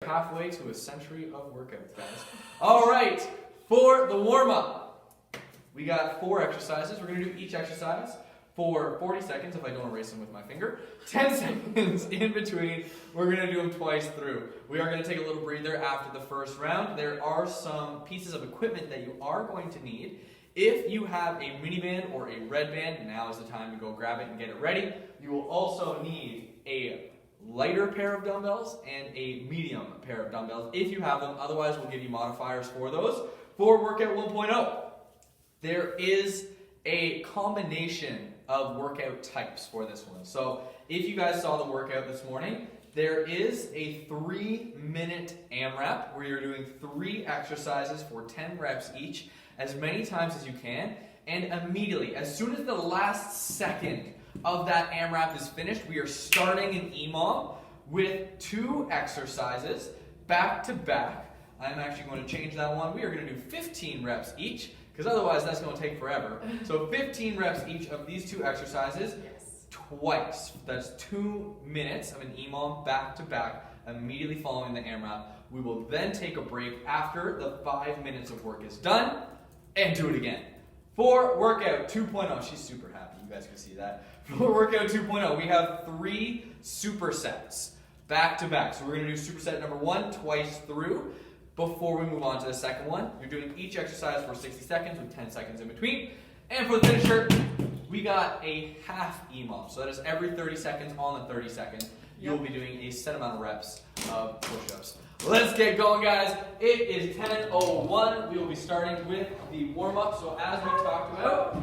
halfway to a century of workouts, guys. All right, for the warm-up, we got 4 exercises. We're going to do each exercise for 40 seconds, if I don't erase them with my finger. 10 seconds in between. We're going to do them twice through. We are going to take a little breather after the first round. There are some pieces of equipment that you are going to need. If you have a mini band or a red band, now is the time to go grab it and get it ready. You will also need a lighter pair of dumbbells and a medium pair of dumbbells if you have them. Otherwise, we'll give you modifiers for those. For workout 1.0, there is a combination of workout types for this one. So if you guys saw the workout this morning, there is a 3-minute AMRAP where you're doing 3 exercises for 10 reps each, as many times as you can, and immediately, as soon as the last second of that AMRAP is finished, we are starting an EMOM with 2 exercises back to back. I'm actually going to change that one. We are going to do 15 reps each, because otherwise that's going to take forever. So 15 reps each of these 2 exercises, twice. That's 2 minutes of an EMOM back to back, immediately following the AMRAP. We will then take a break after the 5 minutes of work is done, and do it again. For workout 2.0, she's super happy, you guys can see that. For workout 2.0, we have 3 supersets back to back. So we're going to do superset number 1 twice through. Before we move on to the second one, you're doing each exercise for 60 seconds with 10 seconds in between. And for the finisher, we got a half EMOM. So that is every 30 seconds on the 30 seconds. You'll be doing a set amount of reps of push-ups. Let's get going, guys. It is 10:01. We will be starting with the warm-up. So as we talked about,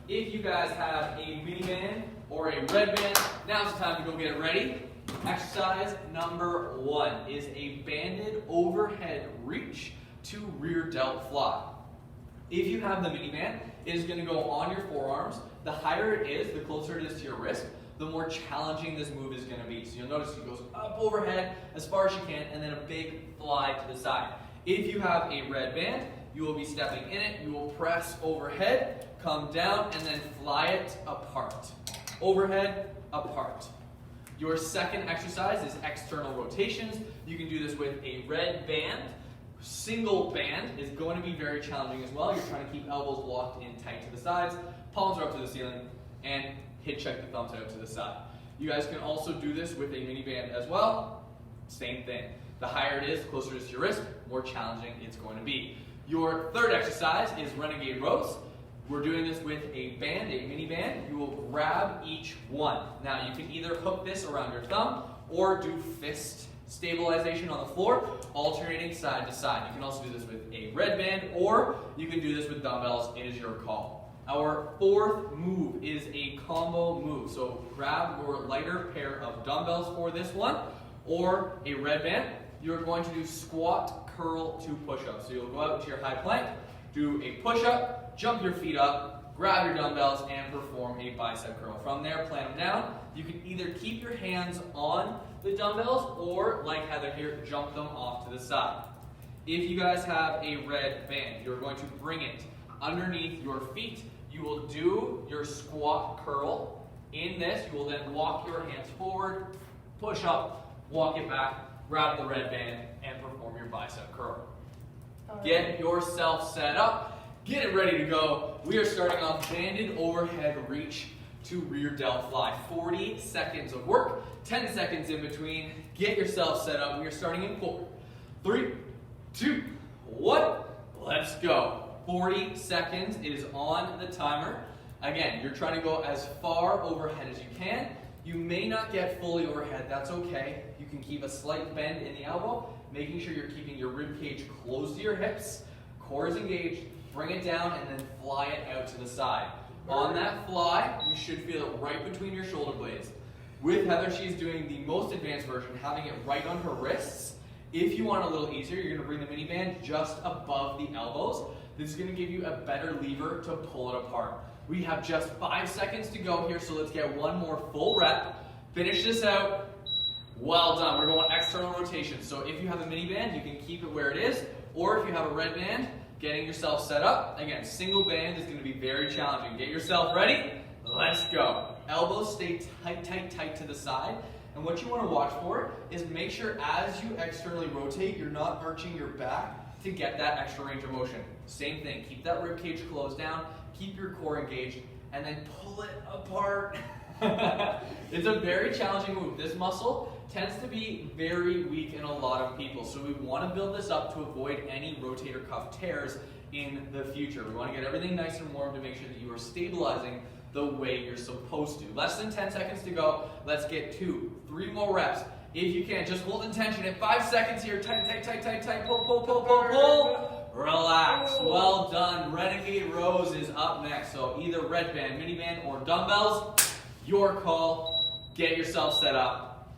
if you guys have a mini band or a red band, now's the time to go get it ready. Exercise number 1 is a banded overhead reach to rear delt fly. If you have the mini band, it is going to go on your forearms. The higher it is, the closer it is to your wrist, the more challenging this move is going to be. So you'll notice it goes up overhead as far as you can, and then a big fly to the side. If you have a red band, you will be stepping in it. You will press overhead, come down, and then fly it apart. Overhead, apart. Your second exercise is external rotations. You can do this with a red band. Single band is going to be very challenging as well. You're trying to keep elbows locked in tight to the sides, palms are up to the ceiling, and hip check the thumbs out to the side. You guys can also do this with a mini band as well. Same thing. The higher it is, the closer it is to your wrist, more challenging it's going to be. Your third exercise is renegade rows. We're doing this with a band, a mini band. You will grab each one. Now you can either hook this around your thumb or do fist stabilization on the floor, alternating side to side. You can also do this with a red band, or you can do this with dumbbells. It is your call. Our fourth move is a combo move. So grab your lighter pair of dumbbells for this one, or a red band. You're going to do squat, curl, 2 push-ups. So you'll go out to your high plank, do a push-up, jump your feet up, grab your dumbbells, and perform a bicep curl. From there, plant them down. You can either keep your hands on the dumbbells, or like Heather here, jump them off to the side. If you guys have a red band, you're going to bring it underneath your feet. You will do your squat curl. In this, you will then walk your hands forward, push up, walk it back, grab the red band, and perform your bicep curl. Get yourself set up, get it ready to go. We are starting off banded overhead reach to rear delt fly. 40 seconds of work, 10 seconds in between. Get yourself set up. We are starting in 4, 3, 2, 1. Let's go. 40 seconds is on the timer. Again, you're trying to go as far overhead as you can. You may not get fully overhead, that's okay. You can keep a slight bend in the elbow, making sure you're keeping your rib cage close to your hips, core is engaged, bring it down, and then fly it out to the side. On that fly, you should feel it right between your shoulder blades. With Heather, she's doing the most advanced version, having it right on her wrists. If you want a little easier, you're going to bring the mini band just above the elbows. This is going to give you a better lever to pull it apart. We have just 5 seconds to go here, so let's get one more full rep. Finish this out. Well done. We're going external rotation. So if you have a mini band, you can keep it where it is, or if you have a red band, getting yourself set up. Again, single band is going to be very challenging. Get yourself ready. Let's go. Elbows stay tight, tight, tight to the side. And what you want to watch for is make sure as you externally rotate, you're not arching your back to get that extra range of motion. Same thing, keep that rib cage closed down, keep your core engaged, and then pull it apart. It's a very challenging move. This muscle tends to be very weak in a lot of people, so we want to build this up to avoid any rotator cuff tears in the future. We want to get everything nice and warm to make sure that you are stabilizing the way you're supposed to. Less than 10 seconds to go. Let's get 2, 3 more reps. If you can, just hold in tension at 5 seconds here. Tight, tight, tight, tight, tight. Pull, pull, pull, pull, pull. Relax. Well done. Renegade rows is up next. So either red band, mini band, or dumbbells. Your call. Get yourself set up.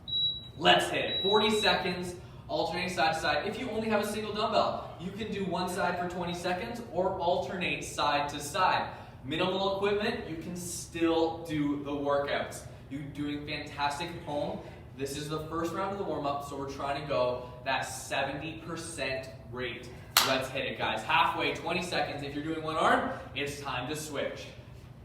Let's hit it. 40 seconds. Alternating side to side. If you only have a single dumbbell, you can do one side for 20 seconds or alternate side to side. Minimal equipment, you can still do the workouts. You're doing fantastic at home. This is the first round of the warm-up, so we're trying to go that 70% rate. Let's hit it, guys. Halfway, 20 seconds. If you're doing one arm, it's time to switch.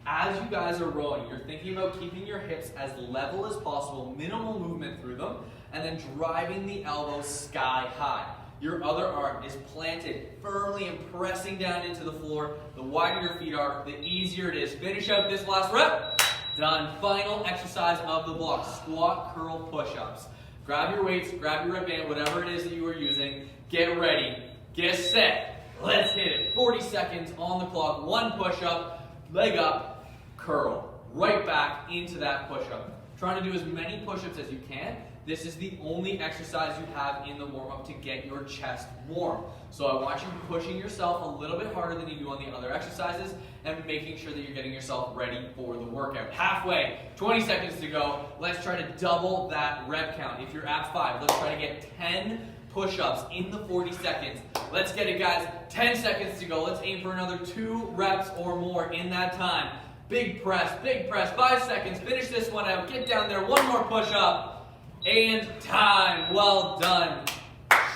As you guys are rowing, you're thinking about keeping your hips as level as possible, minimal movement through them, and then driving the elbows sky high. Your other arm is planted firmly and pressing down into the floor. The wider your feet are, the easier it is. Finish out this last rep. Done. Final exercise of the block. Squat, curl, push-ups. Grab your weights, grab your red band, whatever it is that you are using. Get ready. Get set. Let's hit it. 40 seconds on the clock. 1 push-up, leg up, curl. Right back into that push-up. Trying to do as many push-ups as you can. This is the only exercise you have in the warm-up to get your chest warm. So I want you pushing yourself a little bit harder than you do on the other exercises and making sure that you're getting yourself ready for the workout. Halfway, 20 seconds to go. Let's try to double that rep count. If you're at 5, let's try to get 10 push-ups in the 40 seconds. Let's get it, guys. 10 seconds to go. Let's aim for another 2 reps or more in that time. Big press, 5 seconds. Finish this one out. Get down there. 1 more push-up. And time. Well done.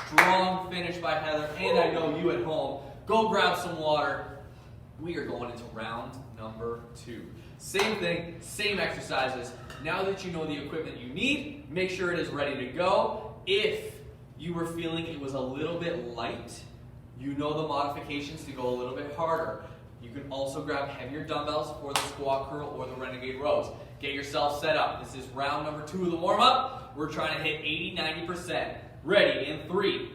Strong finish by Heather. And I know you at home. Go grab some water. We are going into round number 2. Same thing, same exercises. Now that you know the equipment you need, make sure it is ready to go. If you were feeling it was a little bit light, you know the modifications to go a little bit harder. You can also grab heavier dumbbells for the squat curl or the renegade rows. Get yourself set up. This is round number 2 of the warm-up. We're trying to hit 80-90%. Ready in 3,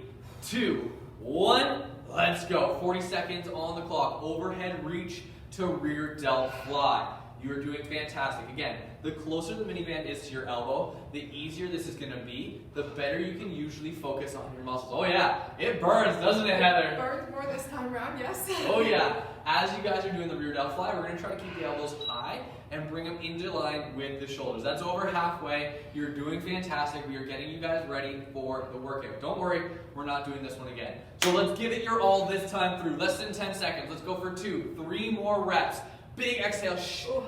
2, 1. Let's go. 40 seconds on the clock. Overhead reach to rear delt fly. You're doing fantastic. Again, the closer the mini band is to your elbow, the easier this is going to be, the better you can usually focus on your muscles. Oh yeah, it burns, doesn't it, Heather? It burns more this time around, yes. Oh yeah. As you guys are doing the rear delt fly, we're going to try to keep the elbows high and bring them into line with the shoulders. That's over halfway. You're doing fantastic. We are getting you guys ready for the workout. Don't worry, we're not doing this one again. So let's give it your all this time through. Less than 10 seconds. Let's go for 2, 3 more reps. Big exhale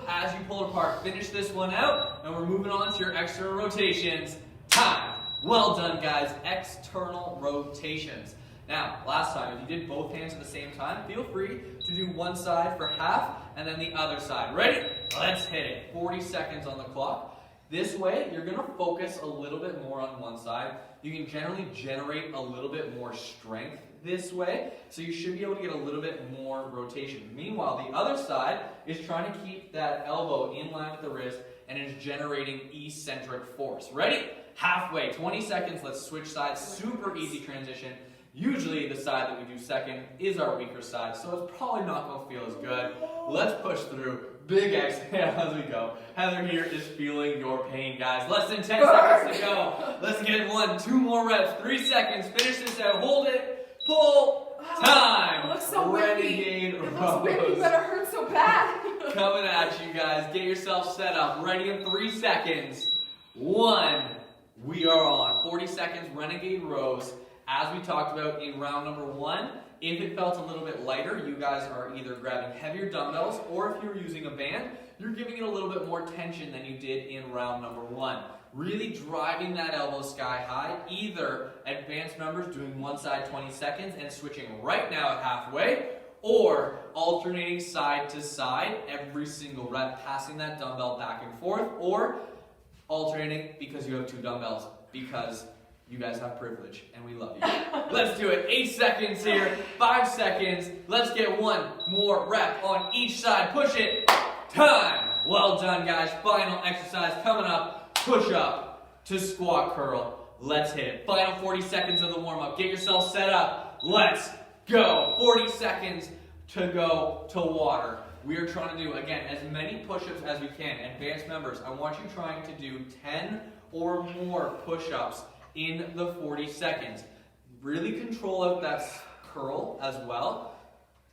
as you pull it apart. Finish this one out, and we're moving on to your external rotations. Time. Well done, guys. External rotations. Now, last time, if you did both hands at the same time, feel free to do one side for half and then the other side. Ready? Let's hit it. 40 seconds on the clock. This way, you're going to focus a little bit more on one side. You can generally generate a little bit more strength this way, so you should be able to get a little bit more rotation. Meanwhile, the other side is trying to keep that elbow in line with the wrist and is generating eccentric force. Ready? Halfway, 20 seconds. Let's switch sides. Super easy transition. Usually the side that we do second is our weaker side, so it's probably not going to feel as good. Let's push through. Big exhale as we go. Heather here is feeling your pain, guys. Less than 10 seconds to go. Let's get 1, 2 more reps. 3 seconds. Finish this out. Hold it. Pull. Time. It looks so Renegade whippy. It rows. looks whippy, but it hurts so bad. Coming at you guys. Get yourself set up. Ready in 3 seconds. 1. We are on. 40 seconds. Renegade rows. As we talked about in round number 1, if it felt a little bit lighter, you guys are either grabbing heavier dumbbells, or if you're using a band, you're giving it a little bit more tension than you did in round number 1. Really driving that elbow sky high, either advanced numbers doing one side 20 seconds and switching right now at halfway, or alternating side to side every single rep, passing that dumbbell back and forth, or alternating because you have 2 dumbbells, because you guys have privilege and we love you. Let's do it. 8 seconds here, 5 seconds. Let's get one more rep on each side. Push it. Time. Well done, guys. Final exercise coming up. Push up to squat curl. Let's hit it. Final 40 seconds of the warm-up. Get yourself set up. Let's go. 40 seconds to go to water. We are trying to do, again, as many push-ups as we can. Advanced members, I want you trying to do 10 or more push-ups in the 40 seconds. Really control out that curl as well.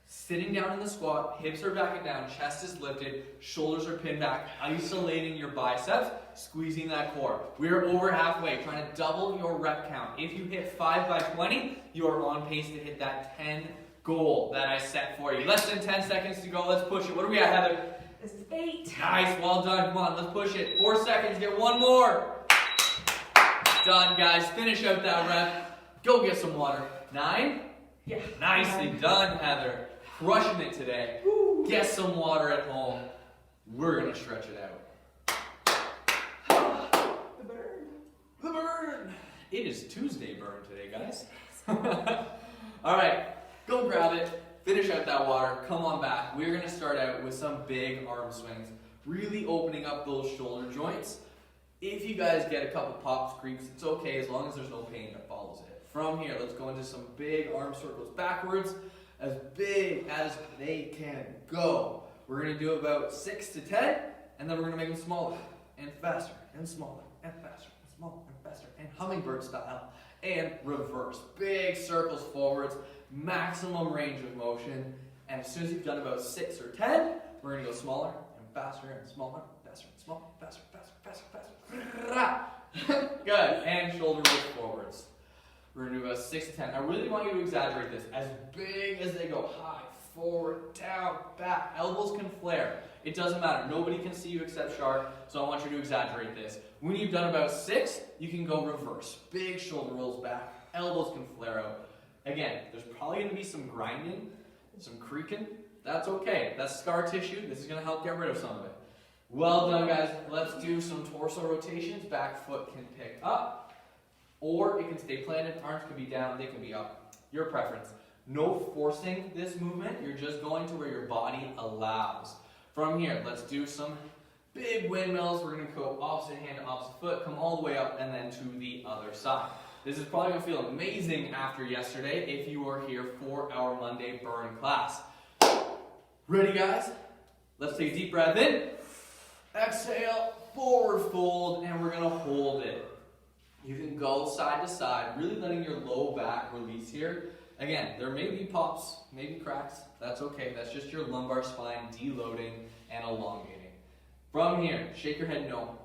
Sitting down in the squat, hips are back and down, chest is lifted, shoulders are pinned back, isolating your biceps, squeezing that core. We are over halfway, trying to double your rep count. If you hit 5 by 20, you are on pace to hit that 10 goal that I set for you. Less than 10 seconds to go. Let's push it. What are we at, Heather? This is 8. Nice. Well done. Come on. Let's push it. 4 seconds. Get one more. Done, guys. Finish out that rep. Go get some water. 9. Yeah. Nicely done, Heather. Crushing it today. Woo. Get some water at home. We're going to stretch it out. The bird. The burn. It is Tuesday burn today, guys. All right. Go grab it, finish out that water, come on back. We're going to start out with some big arm swings, really opening up those shoulder joints. If you guys get a couple pops, creeps, it's okay as long as there's no pain that follows it. From here, let's go into some big arm circles backwards, as big as they can go. We're going to do about 6 to 10, and then we're going to make them smaller and faster and smaller and faster and smaller and faster and hummingbird style and reverse. Big circles forwards. Maximum range of motion, and as soon as you've done about 6 or 10, we're going to go smaller and faster and smaller, faster and smaller, faster, faster, faster, faster. Good, and shoulder rolls forwards. We're going to do about 6 to 10. I really want you to exaggerate this, as big as they go, high, forward, down, back. Elbows can flare. It doesn't matter. Nobody can see you except Shark, so I want you to exaggerate this. When you've done about 6, you can go reverse. Big shoulder rolls back. Elbows can flare out. Again, there's probably going to be some grinding, some creaking. That's okay. That's scar tissue. This is going to help get rid of some of it. Well done, guys. Let's do some torso rotations. Back foot can pick up, or it can stay planted. Arms can be down. They can be up. Your preference. No forcing this movement. You're just going to where your body allows. From here, let's do some big windmills. We're going to go opposite hand to opposite foot, come all the way up, and then to the other side. This is probably going to feel amazing after yesterday if you were here for our Monday burn class. Ready, guys? Let's take a deep breath in. Exhale, forward fold, and we're going to hold it. You can go side to side, really letting your low back release here. Again, there may be pops, maybe cracks. That's okay. That's just your lumbar spine deloading and elongating. From here, shake your head no.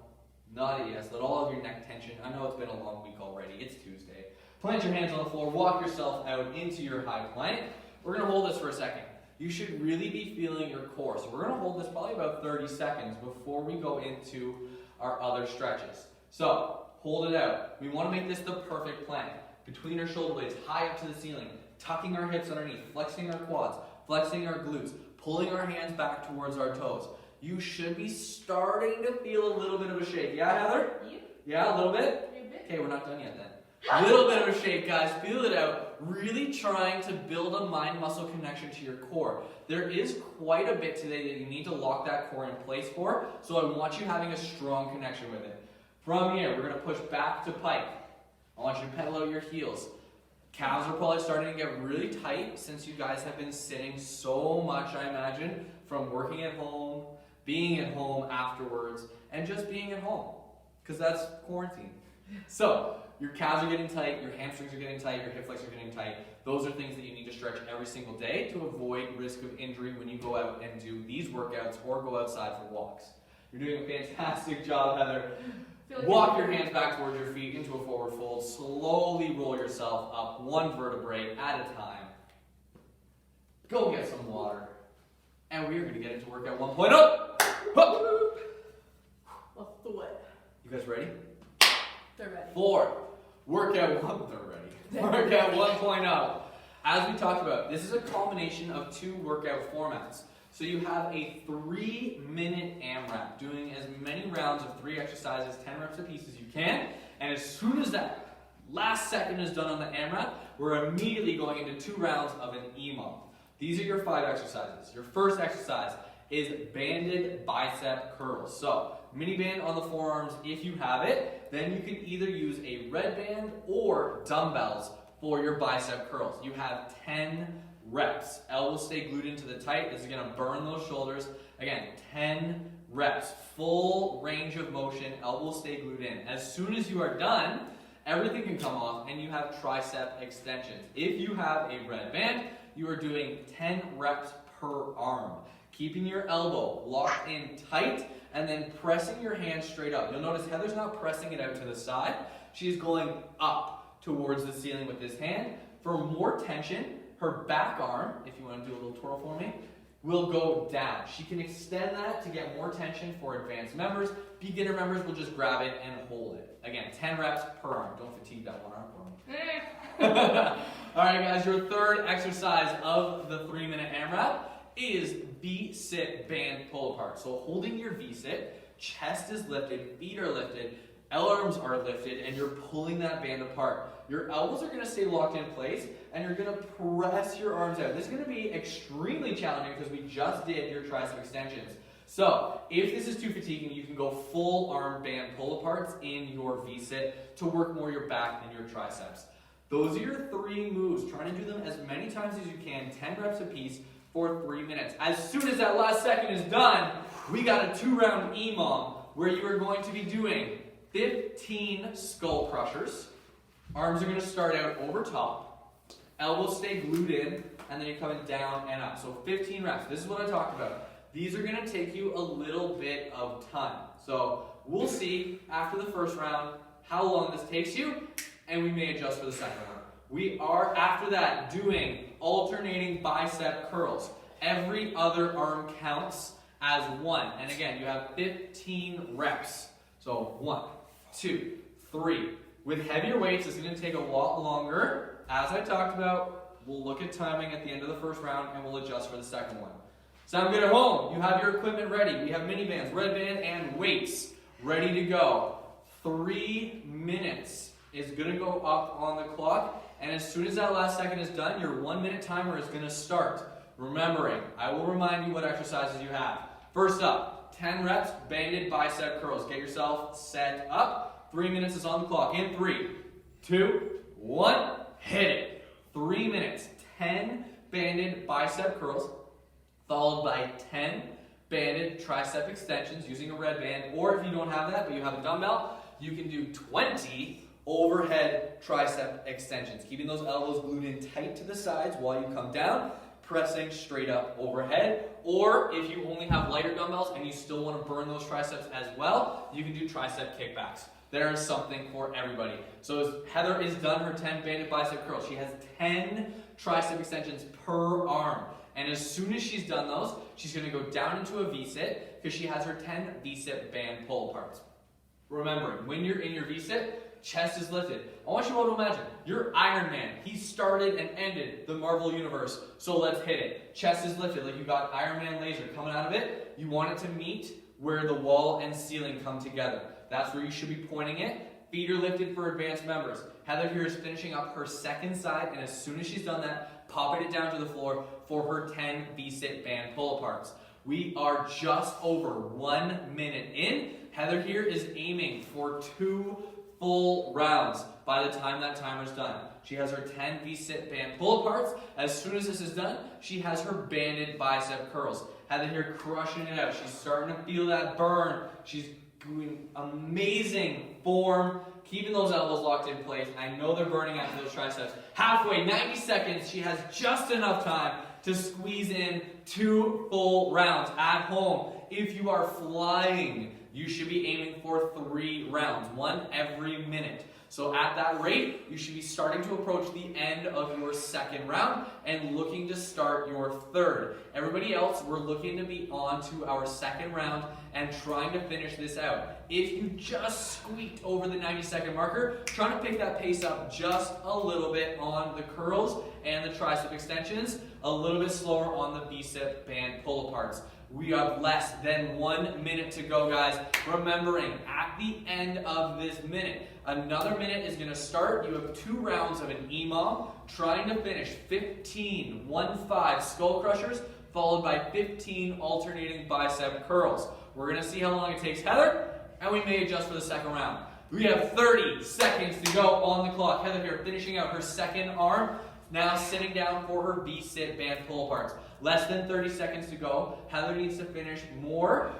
Nod a yes. Let all of your neck tension. I know it's been a long week already. It's Tuesday. Plant your hands on the floor. Walk yourself out into your high plank. We're going to hold this for a second. You should really be feeling your core. So we're going to hold this probably about 30 seconds before we go into our other stretches. So hold it out. We want to make this the perfect plank. Between our shoulder blades, high up to the ceiling. Tucking our hips underneath. Flexing our quads. Flexing our glutes. Pulling our hands back towards our toes. You should be starting to feel a little bit of a shake. Yeah, Heather? Yeah, a little bit? Okay, we're not done yet then. A little bit of a shake, guys. Feel it out. Really trying to build a mind-muscle connection to your core. There is quite a bit today that you need to lock that core in place for, so I want you having a strong connection with it. From here, we're going to push back to pike. I want you to pedal out your heels. Calves are probably starting to get really tight since you guys have been sitting so much, I imagine, from working at home, being at home afterwards, and just being at home, because that's quarantine. So, your calves are getting tight, your hamstrings are getting tight, your hip flexors are getting tight. Those are things that you need to stretch every single day to avoid risk of injury when you go out and do these workouts or go outside for walks. You're doing a fantastic job, Heather. Walk your hands back towards your feet into a forward fold. Slowly roll yourself up one vertebrae at a time. Go get some water. And we are going to get into workout 1.0. Up. Let's do it. You guys ready? They're ready. 4. Workout 1. They're ready. Workout 1.0. As we talked about, this is a combination of 2 workout formats. So you have a 3-minute AMRAP, doing as many rounds of 3 exercises, 10 reps apiece as you can. And as soon as that last second is done on the AMRAP, we're immediately going into 2 rounds of an EMOM. These are your 5 exercises. Your first exercise is banded bicep curls. So mini band on the forearms if you have it. Then you can either use a red band or dumbbells for your bicep curls. You have 10 reps. Elbows stay glued into the tight. This is going to burn those shoulders. Again, 10 reps. Full range of motion. Elbows stay glued in. As soon as you are done, everything can come off and you have tricep extensions. If you have a red band, you are doing 10 reps per arm. Keeping your elbow locked in tight and then pressing your hand straight up. You'll notice Heather's not pressing it out to the side. She's going up towards the ceiling with this hand. For more tension, her back arm, if you want to do a little twirl for me, will go down. She can extend that to get more tension for advanced members. Beginner members will just grab it and hold it. Again, 10 reps per arm. Don't fatigue that one arm for me. All right, guys, your third exercise of the 3-minute AMRAP is V-sit band pull apart. So holding your V-sit, chest is lifted, feet are lifted, L-arms are lifted, and you're pulling that band apart. Your elbows are going to stay locked in place, and you're going to press your arms out. This is going to be extremely challenging because we just did your tricep extensions. So if this is too fatiguing, you can go full arm band pull aparts in your V-sit to work more your back and your triceps. Those are your 3 moves. Trying to do them as many times as you can, 10 reps apiece for 3 minutes. As soon as that last second is done, we got a 2-round EMOM where you are going to be doing 15 skull crushers. Arms are going to start out over top. Elbows stay glued in, and then you're coming down and up. So 15 reps. This is what I talked about. These are going to take you a little bit of time. So we'll see after the first round how long this takes you, and we may adjust for the second round. We are, after that, doing alternating bicep curls. Every other arm counts as 1. And again, you have 15 reps. So 1, 2, 3. With heavier weights, it's going to take a lot longer. As I talked about, we'll look at timing at the end of the first round, and we'll adjust for the second one. Sound good at home? You have your equipment ready. We have mini bands, red band, and weights ready to go. 3 minutes is going to go up on the clock. And as soon as that last second is done, your 1-minute timer is going to start. Remembering, I will remind you what exercises you have. First up, 10 reps, banded bicep curls. Get yourself set up. 3 minutes is on the clock. In 3, 2, 1, hit it. 3 minutes, 10 banded bicep curls, followed by 10 banded tricep extensions using a red band. Or if you don't have that, but you have a dumbbell, you can do 20 overhead tricep extensions, keeping those elbows glued in tight to the sides while you come down, pressing straight up overhead. Or if you only have lighter dumbbells and you still want to burn those triceps as well, you can do tricep kickbacks. There is something for everybody. So as Heather is done her 10 banded bicep curls, she has 10 tricep extensions per arm. And as soon as she's done those, she's going to go down into a V-sit because she has her 10 V-sit band pull aparts. Remembering, when you're in your V-sit, chest is lifted. I want you all to imagine, you're Iron Man. He started and ended the Marvel Universe, so let's hit it. Chest is lifted, like you got Iron Man laser coming out of it. You want it to meet where the wall and ceiling come together. That's where you should be pointing it. Feet are lifted for advanced members. Heather here is finishing up her second side, and as soon as she's done that, popping it down to the floor for her 10 V-sit band pull-aparts. We are just over 1 minute in. Heather here is aiming for 2 full rounds by the time that timer's done. She has her 10 V-sit band pull-aparts. As soon as this is done, she has her banded bicep curls. Heather here crushing it out. She's starting to feel that burn. She's doing amazing form, keeping those elbows locked in place. I know they're burning after those triceps. Halfway, 90 seconds, she has just enough time to squeeze in 2 full rounds at home. If you are flying, you should be aiming for 3 rounds, 1 every minute. So at that rate, you should be starting to approach the end of your second round and looking to start your third. Everybody else, we're looking to be on to our second round and trying to finish this out. If you just squeaked over the 90-second marker, trying to pick that pace up just a little bit on the curls and the tricep extensions, a little bit slower on the bicep band pull-aparts. We have less than 1 minute to go, guys. Remembering, at the end of this minute, another minute is going to start. You have 2 rounds of an EMOM, trying to finish 15 skull crushers, followed by 15 alternating bicep curls. We're going to see how long it takes Heather, and we may adjust for the second round. We have 30 seconds to go on the clock. Heather here finishing out her second arm, now sitting down for her V-sit band pull-aparts. Less than 30 seconds to go. Heather needs to finish more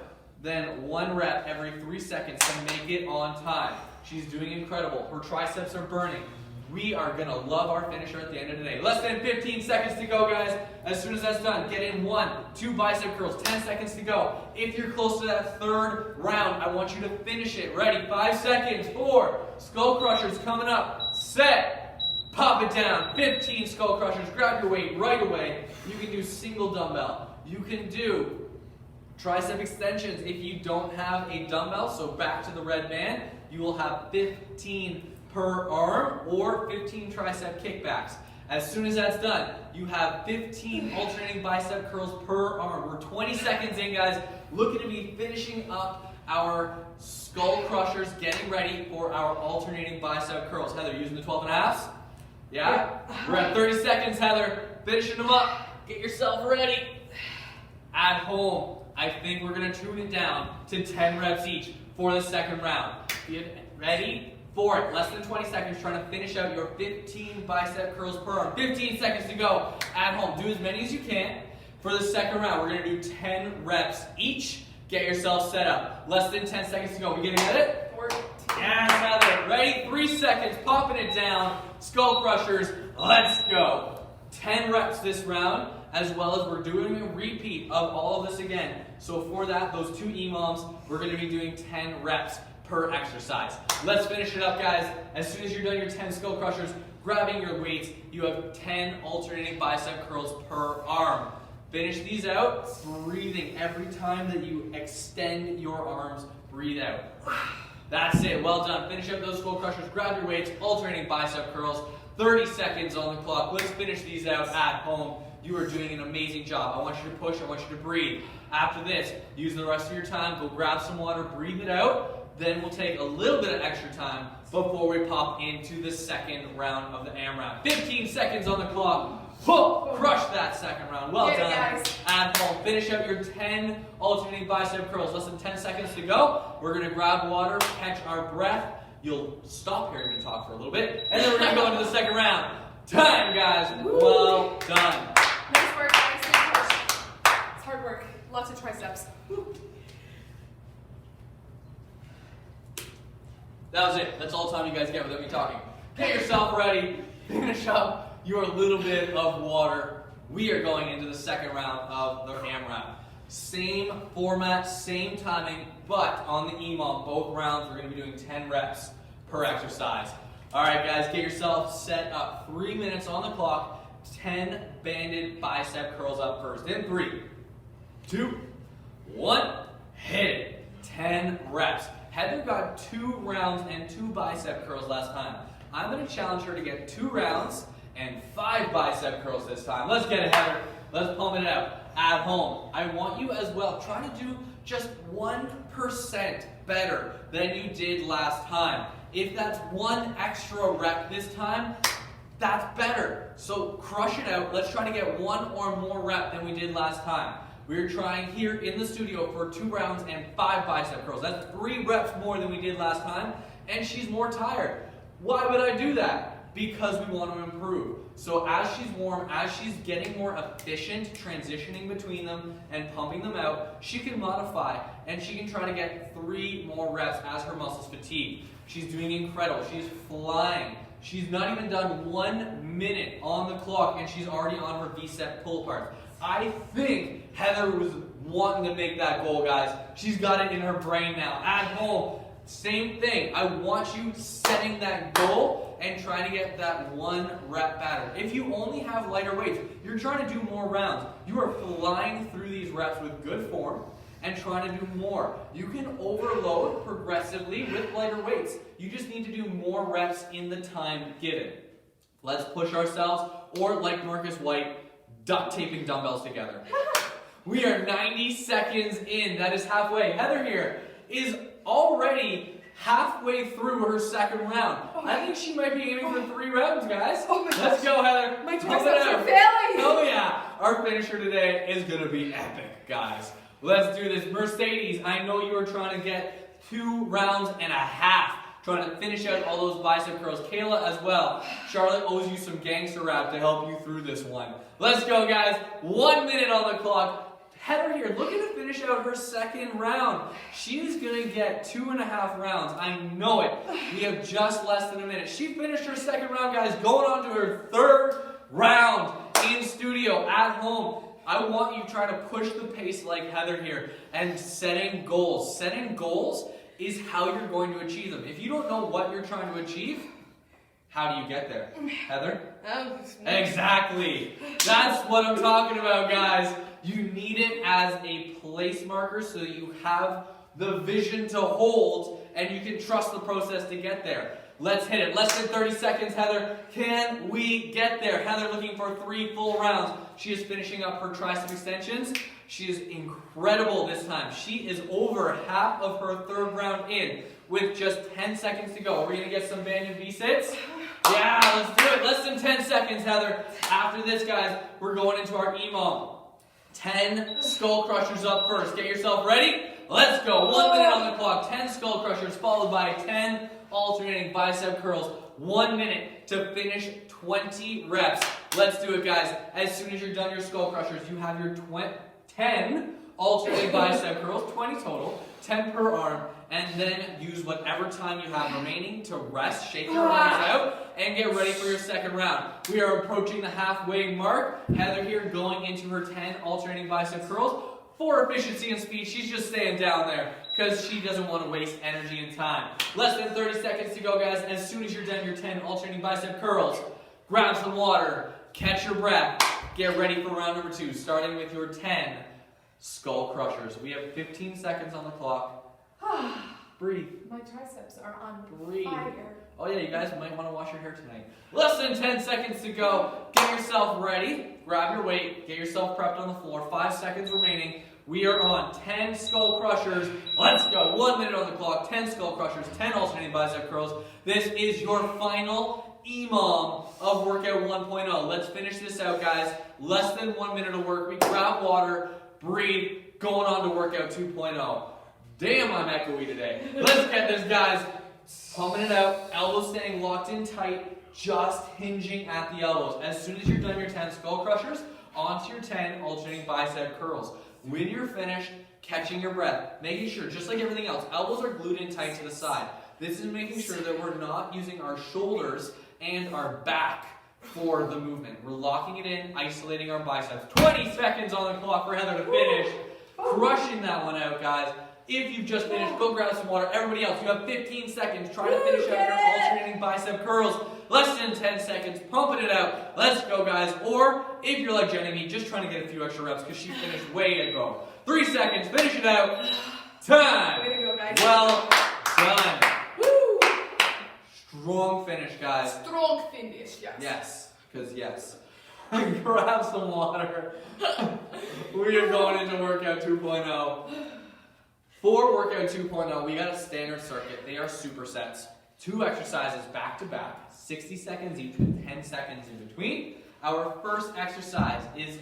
than 1 rep every 3 seconds to make it on time. She's doing incredible. Her triceps are burning. We are going to love our finisher at the end of the day. Less than 15 seconds to go, guys. As soon as that's done, get in 1, 2 bicep curls. 10 seconds to go. If you're close to that third round, I want you to finish it. Ready? 5 seconds. 4. Skull crushers coming up. Set. Pop it down. 15 skull crushers. Grab your weight right away. You can do single dumbbell. You can do tricep extensions if you don't have a dumbbell. So back to the red band. You will have 15 per arm or 15 tricep kickbacks. As soon as that's done, you have 15 alternating bicep curls per arm. We're 20 seconds in, guys. Looking to be finishing up our skull crushers, getting ready for our alternating bicep curls. Heather, using the 12.5s? Yeah? We're at 30 seconds, Heather. Finishing them up. Get yourself ready. At home, I think we're going to tune it down to 10 reps each for the second round. Get ready for it. Less than 20 seconds, trying to finish out your 15 bicep curls per arm. 15 seconds to go. At home, do as many as you can. For the second round, we're going to do 10 reps each. Get yourself set up. Less than 10 seconds to go. We getting at it? 14. Yes, Heather. Ready? 3 seconds. Popping it down. Skull crushers. Let's go. 10 reps this round, as well as we're doing a repeat of all of this again. So for that, those 2 EMOMs, we're going to be doing 10 reps per exercise. Let's finish it up, guys. As soon as you're done your 10 skull crushers, grabbing your weights, you have 10 alternating bicep curls per arm. Finish these out, breathing every time that you extend your arms, breathe out. That's it, well done. Finish up those skull crushers, grab your weights, alternating bicep curls. 30 seconds on the clock. Let's finish these out at home. You are doing an amazing job. I want you to push, I want you to breathe. After this, use the rest of your time, go grab some water, breathe it out. Then we'll take a little bit of extra time before we pop into the second round of the AMRAP. 15 seconds on the clock. Crush that second round. Well done. Guys. At home. Finish up your 10 alternating bicep curls. Less than 10 seconds to go. We're going to grab water, catch our breath. You'll stop hearing me talk for a little bit. And then we're going to go into the second round. Time, guys. Well done. Nice work, guys. Good push. It's hard work. Lots of triceps. That was it. That's all the time you guys get without me talking. Get yourself ready. Finish up your little bit of water. We are going into the second round of the AMRAP. Same format, same timing, but on the EMOM, both rounds, we're going to be doing 10 reps per exercise. All right, guys, get yourself set up. 3 minutes on the clock. 10 banded bicep curls up first. In 3, 2, 1, hit it. 10 reps. Heather got 2 rounds and 2 bicep curls last time. I'm going to challenge her to get 2 rounds and 5 bicep curls this time. Let's get it, Heather. Let's pump it out. At home, I want you as well, try to do just 1% better than you did last time. If that's 1 extra rep this time, that's better. So crush it out. Let's try to get 1 or more rep than we did last time. We're trying here in the studio for 2 rounds and 5 bicep curls. That's 3 reps more than we did last time, and she's more tired. Why would I do that? Because we want to improve. So as she's warm, as she's getting more efficient transitioning between them and pumping them out, she can modify and she can try to get 3 more reps as her muscles fatigue. She's doing incredible. She's flying. She's not even done 1 minute on the clock and she's already on her V-set pull apart. I think Heather was wanting to make that goal, guys. She's got it in her brain now. At home, Same thing. I want you setting that goal and trying to get that 1 rep better. If you only have lighter weights, you're trying to do more rounds. You are flying through these reps with good form and trying to do more. You can overload progressively with lighter weights. You just need to do more reps in the time given. Let's push ourselves, or like Marcus White, duct taping dumbbells together. We are 90 seconds in. That is halfway. Heather here is already halfway through her second round. I think she might be aiming for 3 rounds, guys. Oh my gosh. Let's go, Heather. My Pump it triceps out. are failing. Oh yeah. Our finisher today is going to be epic, guys. Let's do this. Mercedes, I know you are trying to get 2 rounds and a half. Trying to finish out all those bicep curls. Kayla as well. Charlotte owes you some gangster rap to help you through this one. Let's go, guys. 1 minute on the clock. Heather here, looking to finish out her second round. She's going to get 2.5 rounds. I know it. We have just less than a minute. She finished her second round, guys, going on to her 3rd round in studio, at home. I want you to try to push the pace like Heather here and setting goals. Setting goals is how you're going to achieve them. If you don't know what you're trying to achieve, how do you get there? Heather? Exactly. That's what I'm talking about, guys. You need it as a place marker so that you have the vision to hold and you can trust the process to get there. Let's hit it. Less than 30 seconds, Heather. Can we get there? Heather looking for 3 full rounds. She is finishing up her tricep extensions. She is incredible this time. She is over half of her 3rd round in with just 10 seconds to go. Are we going to get some Banyan V-sits? Yeah, let's do it. Less than 10 seconds, Heather. After this, guys, we're going into our EMOM. 10 skull crushers up first. Get yourself ready. Let's go. 1 minute on the clock. 10 skull crushers followed by 10 alternating bicep curls. 1 minute to finish 20 reps. Let's do it, guys. As soon as you're done your skull crushers, you have your 10 alternating bicep curls, 20 total, 10 per arm, and then use whatever time you have remaining to rest, shake your arms out, and get ready for your second round. We are approaching the halfway mark. Heather here going into her 10 alternating bicep curls. For efficiency and speed, she's just staying down there because she doesn't want to waste energy and time. Less than 30 seconds to go, guys. As soon as you're done your 10 alternating bicep curls, grab some water, catch your breath, get ready for round number 2, starting with your 10 skull crushers. We have 15 seconds on the clock. Breathe. My triceps are on Breathe. fire. Oh yeah, you guys might want to wash your hair tonight. Less than 10 seconds to go. Get yourself ready. Grab your weight. Get yourself prepped on the floor. 5 seconds remaining. We are on 10 skull crushers. Let's go. 1 minute on the clock. 10 skull crushers. 10 alternating bicep curls. This is your final EMOM of Workout 1.0. Let's finish this out, guys. Less than 1 minute of work. We grab water. Breathe. Going on to Workout 2.0. Damn, I'm echoey today. Let's get this, guys. Pumping it out. Elbows staying locked in tight. Just hinging at the elbows. As soon as you're done your 10 skull crushers, onto your 10 alternating bicep curls. When you're finished, catching your breath. Making sure, just like everything else, elbows are glued in tight to the side. This is making sure that we're not using our shoulders and our back for the movement. We're locking it in, isolating our biceps. 20 seconds on the clock for Heather to finish. Crushing that one out, guys. If you've just finished, go grab some water. Everybody else, you have 15 seconds. Try to finish out your alternating bicep curls. Less than 10 seconds. Pumping it out. Let's go, guys. Or, if you're like Jenny me, just trying to get a few extra reps because she finished way ago. 3 seconds. Finish it out. Time. Way to go, guys. Well done. Woo! Strong finish, guys. Strong finish, yes. Yes, because yes. Grab some water. We are going into Workout 2.0. For Workout 2.0, we got a standard circuit. They are supersets. 2 exercises back to back, 60 seconds each with 10 seconds in between. Our first exercise is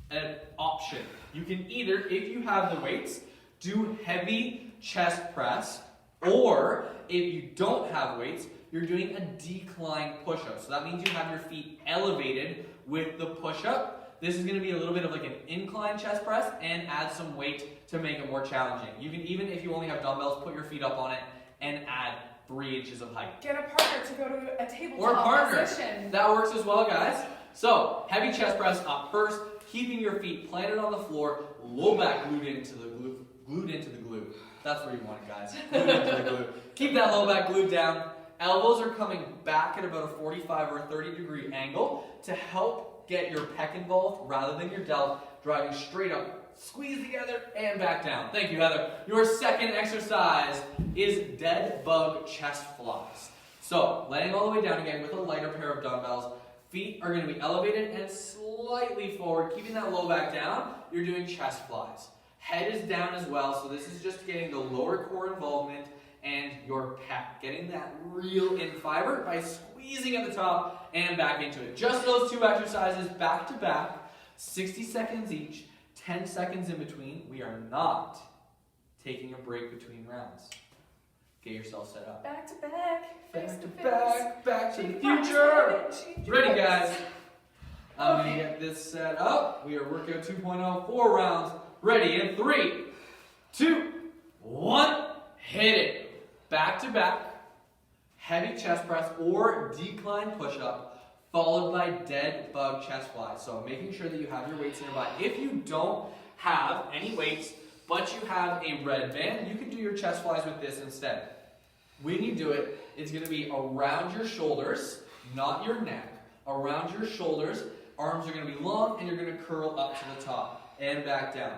an option. You can either, if you have the weights, do heavy chest press, or if you don't have weights, you're doing a decline push-up. So that means you have your feet elevated with the push-up. This is going to be a little bit of like an incline chest press and add some weight to make it more challenging. You can, even if you only have dumbbells, put your feet up on it and add 3 inches of height. Get a partner to go to a tabletop Or a partner. position. That works as well, guys. So, heavy chest press up first, keeping your feet planted on the floor, low back glued into the glue. That's where you want it, guys. Glue it into the glue. Keep that low back glued down. Elbows are coming back at about a 45 or a 30-degree angle to help get your pec involved rather than your delt, driving straight up. Squeeze together and back down. Thank you, Heather. Your second exercise is dead bug chest flies. So, laying all the way down again with a lighter pair of dumbbells. Feet are going to be elevated and slightly forward, keeping that low back down. You're doing chest flies. Head is down as well, so this is just getting the lower core involvement and your pec. Getting that real in fiber by squeezing at the top and back into it. Just those two exercises back to back, 60 seconds each, 10 seconds in between. We are not taking a break between rounds. Get yourself set up. Back to back. Face Back to face. back, back to the Change future. change Ready, guys? I'm Okay. going to get this set up. We are workout 2.0, 4 rounds. Ready in 3, 2, 1. Hit it. Back to back, heavy chest press or decline push-up, followed by dead bug chest flies. So making sure that you have your weights nearby. If you don't have any weights, but you have a red band, you can do your chest flies with this instead. When you do it, it's going to be around your shoulders, not your neck. Around your shoulders, arms are going to be long, and you're going to curl up to the top and back down.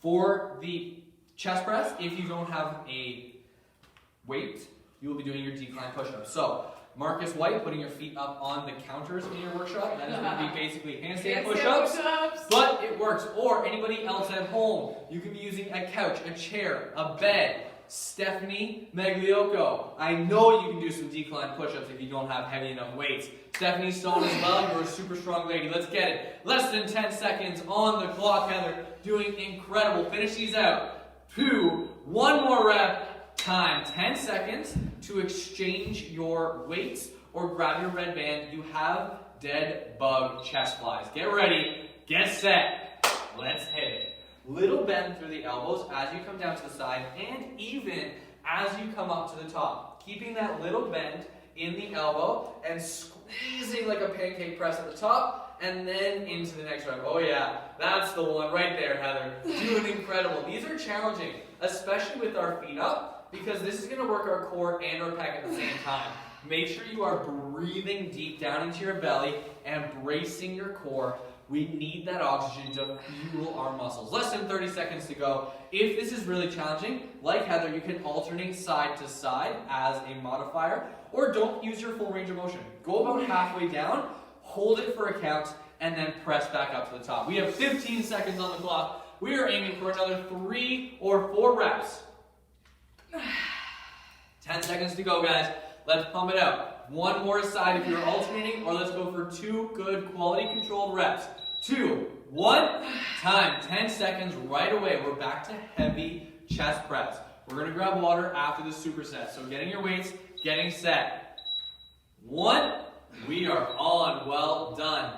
For the chest press, if you don't have a weight, you will be doing your decline push-ups. So, Marcus White, putting your feet up on the counters in your workshop, that is going to be basically handstand push-ups, but it works. Or anybody else at home, you can be using a couch, a chair, a bed. Stephanie Magliocco, I know you can do some decline push-ups if you don't have heavy enough weights. Stephanie Stone as well, you're a super strong lady. Let's get it. Less than 10 seconds on the clock, Heather. Doing incredible. Finish these out. 2, 1 more rep. Time, 10 seconds to exchange your weights or grab your red band. You have dead bug chest flies. Get ready, get set, let's hit it. Little bend through the elbows as you come down to the side and even as you come up to the top. Keeping that little bend in the elbow and squeezing like a pancake press at the top and then into the next rep. Oh yeah, that's the one right there, Heather. Doing incredible. These are challenging, especially with our feet up, because this is going to work our core and our pec at the same time. Make sure you are breathing deep down into your belly and bracing your core. We need that oxygen to fuel our muscles. Less than 30 seconds to go. If this is really challenging, like Heather, you can alternate side to side as a modifier, or don't use your full range of motion. Go about halfway down, hold it for a count, and then press back up to the top. We have 15 seconds on the clock. We are aiming for another 3 or 4 reps. 10 seconds to go, guys. Let's pump it out. One more side if you're alternating, or let's go for 2 good quality controlled reps. 2, 1, time. 10 seconds right away. We're back to heavy chest press. We're going to grab water after the superset. So getting your weights, getting set. 1, we are on. Well done.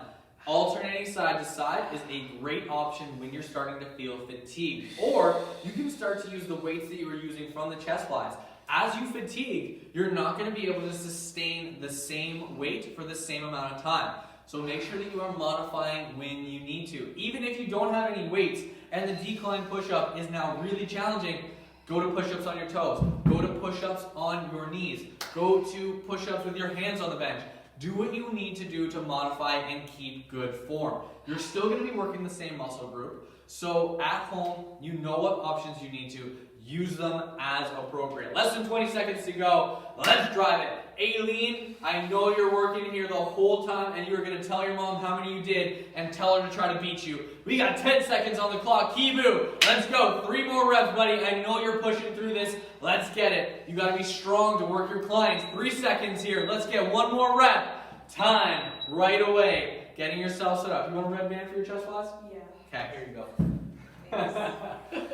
Alternating side to side is a great option when you're starting to feel fatigued. Or you can start to use the weights that you were using from the chest flies. As you fatigue, you're not going to be able to sustain the same weight for the same amount of time. So make sure that you are modifying when you need to. Even if you don't have any weights and the decline push-up is now really challenging, go to push-ups on your toes. Go to push-ups on your knees. Go to push-ups with your hands on the bench. Do what you need to do to modify and keep good form. You're still going to be working the same muscle group. So at home, you know what options you need to. Use them as appropriate. Less than 20 seconds to go. Let's drive it. Aileen, I know you're working here the whole time and you're going to tell your mom how many you did and tell her to try to beat you. We got 10 seconds on the clock. Kibu, let's go. 3 more reps, buddy. I know you're pushing through this. Let's get it. You got to be strong to work your clients. 3 seconds here. Let's get 1 more rep. Time right away. Getting yourself set up. You want a red band for your chest flies? Yeah. Okay, here you go.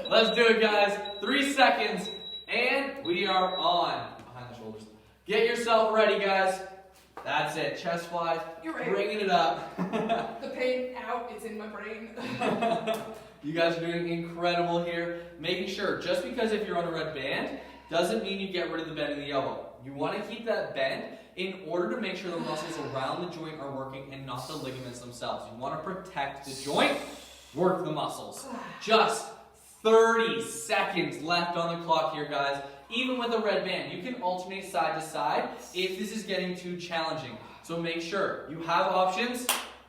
Let's do it, guys. 3 seconds, and we are on. Behind the shoulders. Get yourself ready, guys. That's it. Chest flies. You're right. Bringing it up. The pain out, it's in my brain. You guys are doing incredible here. Making sure, just because if you're on a red band, doesn't mean you get rid of the bend in the elbow. You want to keep that bend in order to make sure the muscles around the joint are working and not the ligaments themselves. You want to protect the joint. Work the muscles. Just 30 seconds left on the clock here, guys. Even with a red band, you can alternate side to side if this is getting too challenging. So make sure you have options,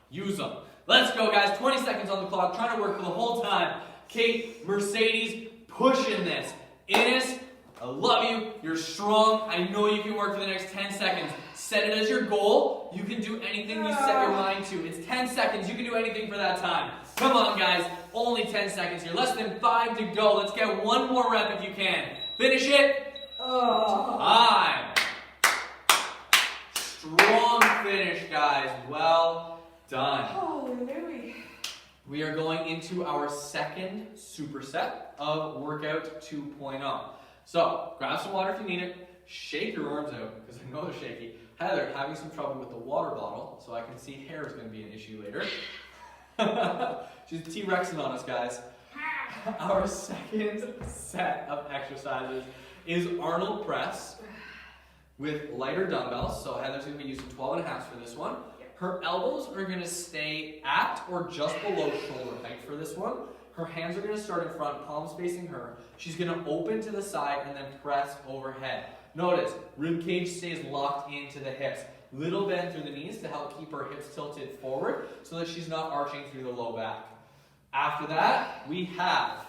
use them. Let's go, guys. 20 seconds on the clock, trying to work for the whole time. Kate, Mercedes, pushing this. Ines, I love you. You're strong. I know you can work for the next 10 seconds. Set it as your goal. You can do anything you set your mind to. It's 10 seconds. You can do anything for that time. Come on, guys. Only 10 seconds here. Less than 5 to go. Let's get one more rep if you can. Finish it. 5. Strong finish, guys. Well done. Hallelujah. We are going into our second superset of Workout 2.0. So, grab some water if you need it. Shake your arms out, because I know they're shaky. Heather, having some trouble with the water bottle, so I can see hair is going to be an issue later. She's T-Rexing on us, guys. Our second set of exercises is Arnold press with lighter dumbbells. So Heather's going to be using 12.5 for this one. Her elbows are going to stay at or just below shoulder height for this one. Her hands are going to start in front, palms facing her. She's going to open to the side and then press overhead. Notice, rib cage stays locked into the hips. Little bend through the knees to help keep her hips tilted forward so that she's not arching through the low back. After that, we have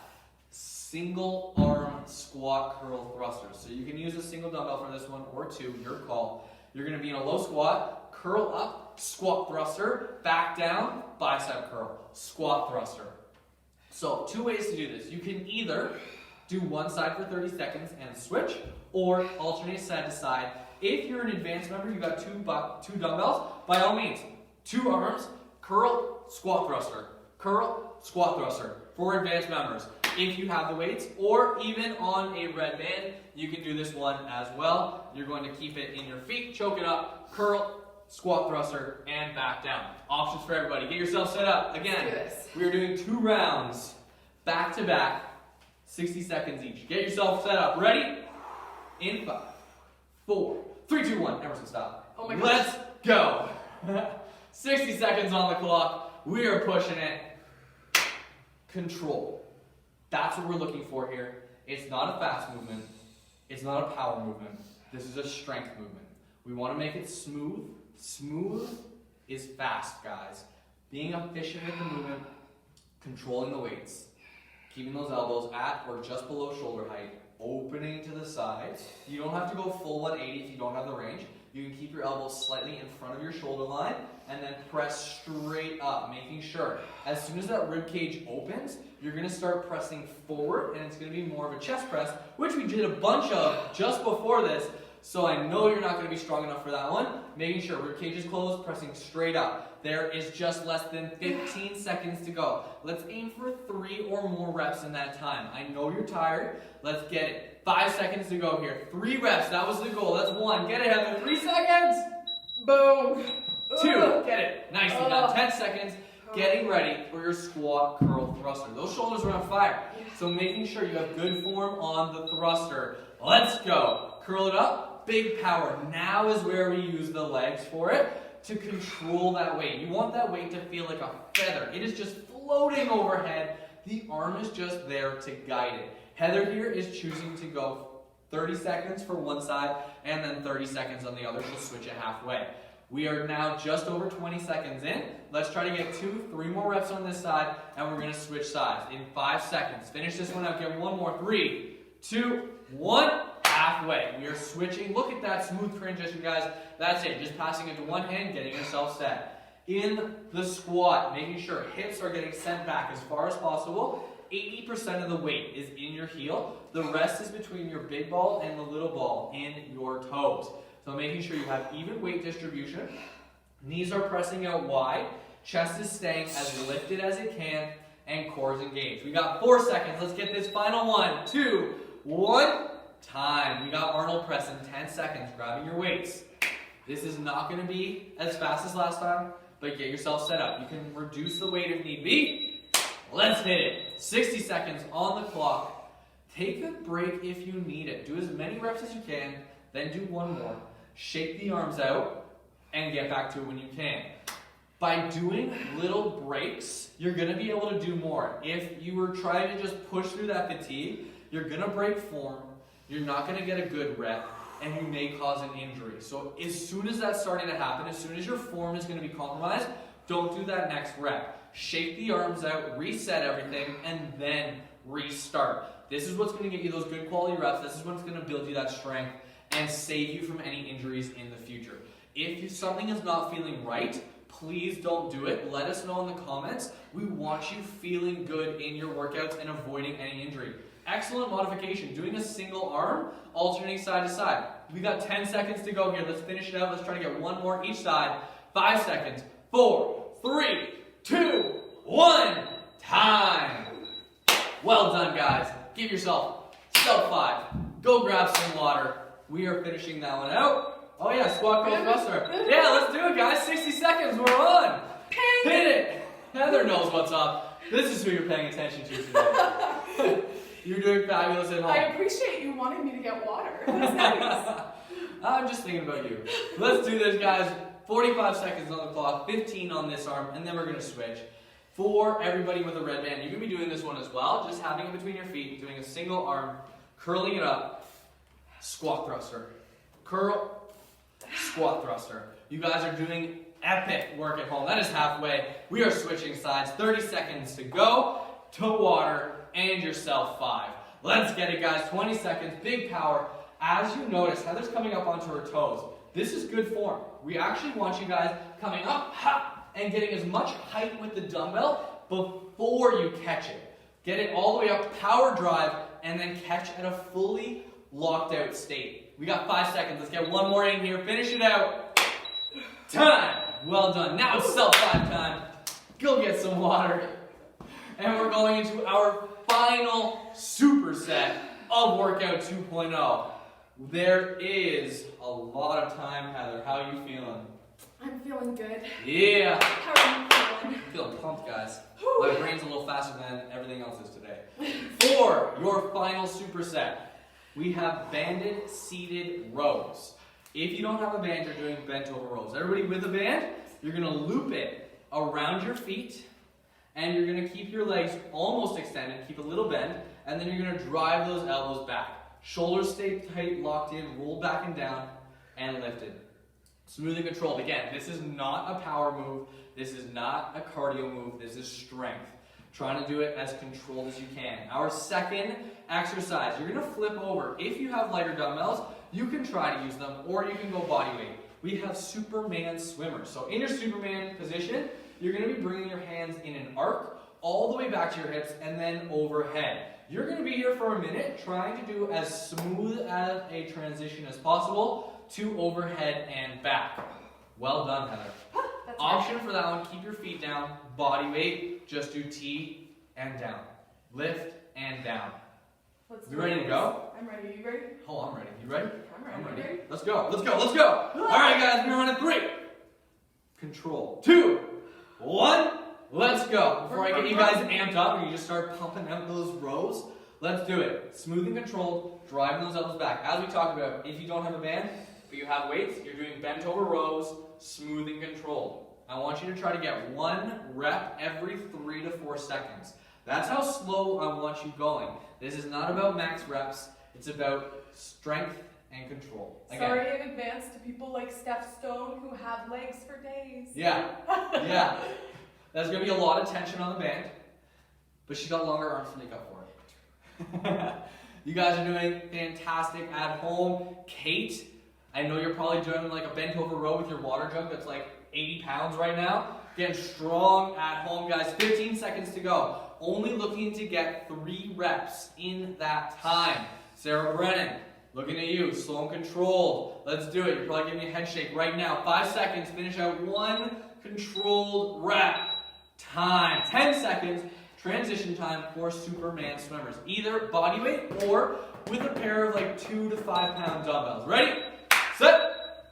single arm squat curl thrusters. So you can use a single dumbbell for this one or two, your call. You're going to be in a low squat, curl up, squat thruster, back down, bicep curl, squat thruster. So 2 ways to do this. You can either do one side for 30 seconds and switch, or alternate side to side. If you're an advanced member, you've got two dumbbells, by all means, 2 arms, curl, squat thruster, curl, squat thruster for advanced members. If you have the weights, or even on a red band, you can do this one as well. You're going to keep it in your feet, choke it up, curl, squat thruster, and back down. Options for everybody. Get yourself set up. Again, we are doing 2 rounds, back to back, 60 seconds each. Get yourself set up. Ready? In 5, 4, 3, 2, 1. Emerson, stop. Oh my gosh. Let's go. 60 seconds on the clock. We are pushing it. Control. That's what we're looking for here. It's not a fast movement. It's not a power movement. This is a strength movement. We want to make it smooth. Smooth is fast, guys. Being efficient with the movement, controlling the weights, keeping those elbows at or just below shoulder height, opening to the sides. You don't have to go full 180 if you don't have the range. You can keep your elbows slightly in front of your shoulder line and then press straight up, making sure as soon as that rib cage opens, you're going to start pressing forward, and it's going to be more of a chest press, which we did a bunch of just before this. So I know you're not going to be strong enough for that one. Making sure rib cage is closed, pressing straight up. There is just less than 15 seconds to go. Let's aim for 3 or more reps in that time. I know you're tired. Let's get it. 5 seconds to go here. 3 reps. That was the goal. That's 1. Get it, Heather. 3 seconds. Boom. 2. Get it. Nicely done. 10 seconds. Getting ready for your squat curl thruster. Those shoulders are on fire. So making sure you have good form on the thruster. Let's go. Curl it up. Big power. Now is where we use the legs for it to control that weight. You want that weight to feel like a feather. It is just floating overhead. The arm is just there to guide it. Heather here is choosing to go 30 seconds for one side and then 30 seconds on the other. She'll switch it halfway. We are now just over 20 seconds in. Let's try to get 2, 3 more reps on this side, and we're going to switch sides in 5 seconds. Finish this one up. Get 1 more. 3, 2, 1. Halfway. We are switching. Look at that smooth transition, guys. That's it. Just passing it to one hand, getting yourself set. In the squat, making sure hips are getting sent back as far as possible. 80% of the weight is in your heel. The rest is between your big ball and the little ball in your toes. So making sure you have even weight distribution. Knees are pressing out wide. Chest is staying as lifted as it can. And core is engaged. We got 4 seconds. Let's get this final 1, 2, 1. Time. We got Arnold press in 10 seconds. Grabbing your weights. This is not going to be as fast as last time, but get yourself set up. You can reduce the weight if need be. Let's hit it. 60 seconds on the clock. Take a break if you need it. Do as many reps as you can, then do 1 more. Shake the arms out and get back to it when you can. By doing little breaks, you're going to be able to do more. If you were trying to just push through that fatigue, you're going to break form, you're not going to get a good rep, and you may cause an injury. So as soon as that's starting to happen, as soon as your form is going to be compromised, don't do that next rep. Shake the arms out, reset everything, and then restart. This is what's going to get you those good quality reps. This is what's going to build you that strength and save you from any injuries in the future. If something is not feeling right, please don't do it. Let us know in the comments. We want you feeling good in your workouts and avoiding any injury. Excellent modification. Doing a single arm, alternating side to side. We got 10 seconds to go here. Let's finish it out. Let's try to get one more each side. 5 seconds. 4, 3, 2, 1. Time. Well done, guys. Give yourself 5. Go grab some water. We are finishing that one out. Oh yeah, squat, curl, thruster. Yeah, let's do it, guys. 60 seconds. We're on. Hit it. Heather knows what's up. This is who you're paying attention to today. You're doing fabulous at home. I appreciate you wanting me to get water. That's nice. I'm just thinking about you. Let's do this, guys. 45 seconds on the clock, 15 on this arm, and then we're going to switch. For everybody with a red band, you can be doing this one as well, just having it between your feet, doing a single arm, curling it up, squat thruster. Curl, squat thruster. You guys are doing epic work at home. That is halfway. We are switching sides. 30 seconds to go. To water and yourself 5. Let's get it, guys. 20 seconds, big power. As you notice, Heather's coming up onto her toes. This is good form. We actually want you guys coming up and getting as much height with the dumbbell before you catch it. Get it all the way up, power drive, and then catch at a fully locked out state. We got 5 seconds. Let's get one more in here. Finish it out. Time. Well done. Now it's self-5 time. Go get some water. And we're going into our final superset of Workout 2.0. There is a lot of time, Heather. How are you feeling? I'm feeling good. Yeah. How are you feeling? I'm feeling pumped, guys. My brain's a little faster than everything else is today. For your final superset, we have banded seated rows. If you don't have a band, you're doing bent over rows. Everybody with a band, you're going to loop it around your feet, and you're going to keep your legs almost extended, keep a little bend, and then you're going to drive those elbows back. Shoulders stay tight, locked in, roll back and down, and lifted. Smooth and controlled. Again, this is not a power move. This is not a cardio move. This is strength. Trying to do it as controlled as you can. Our second exercise, you're going to flip over. If you have lighter dumbbells, you can try to use them, or you can go body weight. We have Superman swimmers. So in your Superman position, you're going to be bringing your hands in an arc all the way back to your hips and then overhead. You're going to be here for a minute trying to do as smooth as a transition as possible to overhead and back. Well done, Heather. Option for that one, keep your feet down, body weight, just do T and down. Lift and down. Let's You ready to go? I'm ready. You ready? Oh, I'm ready. You ready? I'm ready. Let's go. Let's go. Let's go. All right, guys, we're on 3. Control. 2, 1. Let's go. Before I get you guys amped up and you just start pumping out those rows, let's do it. Smooth and controlled, driving those elbows back. As we talked about, if you don't have a band, but you have weights, you're doing bent over rows, smooth and controlled. I want you to try to get 1 rep every 3 to 4 seconds. That's how slow I want you going. This is not about max reps. It's about strength and control. Again. Sorry in advance to people like Steph Stone who have legs for days. Yeah. Yeah. There's going to be a lot of tension on the band, but she got longer arms to make up for it. You guys are doing fantastic at home. Kate, I know you're probably doing like a bent over row with your water jug that's like 80 pounds right now. Getting strong at home, guys. 15 seconds to go. Only looking to get 3 reps in that time. Sarah Brennan, looking at you, slow and controlled. Let's do it. You're probably giving me a head shake right now. 5 seconds, finish out 1 controlled rep. Time. 10 seconds, transition time for Superman swimmers. Either body weight or with a pair of like 2 to 5 pound dumbbells. Ready? Set.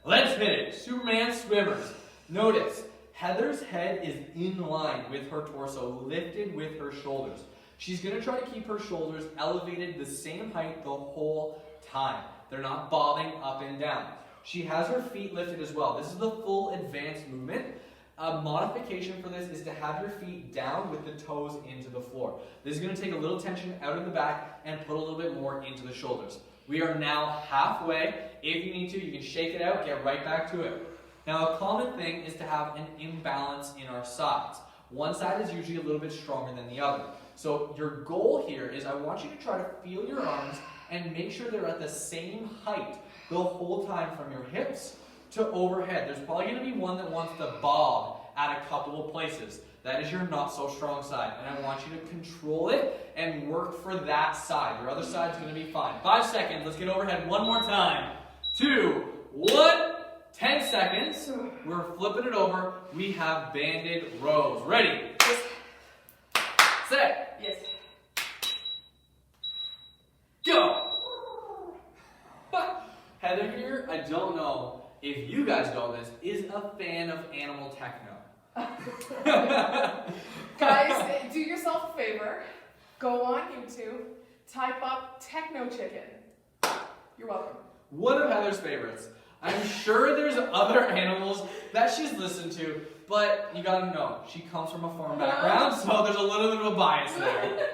Let's hit it. Superman swimmers. Notice, Heather's head is in line with her torso, lifted with her shoulders. She's going to try to keep her shoulders elevated the same height the whole time. They're not bobbing up and down. She has her feet lifted as well. This is the full advanced movement. A modification for this is to have your feet down with the toes into the floor. This is going to take a little tension out of the back and put a little bit more into the shoulders. We are now halfway. If you need to, you can shake it out, get right back to it. Now, a common thing is to have an imbalance in our sides. One side is usually a little bit stronger than the other. So your goal here is I want you to try to feel your arms and make sure they're at the same height the whole time from your hips to overhead. There's probably going to be one that wants to bob at a couple of places. That is your not so strong side. And I want you to control it and work for that side. Your other side's going to be fine. 5 seconds. Let's get overhead one more time. 2, 1. 10 seconds. We're flipping it over. We have banded rows. Ready? Yes. Set. Yes. Go. Heather here, I don't know if you guys know this, is a fan of animal techno. Guys, do yourself a favor. Go on YouTube. Type up Techno Chicken. You're welcome. One of Heather's favorites. I'm sure there's other animals that she's listened to, but you gotta know, she comes from a farm background, so there's a little bit of a bias there.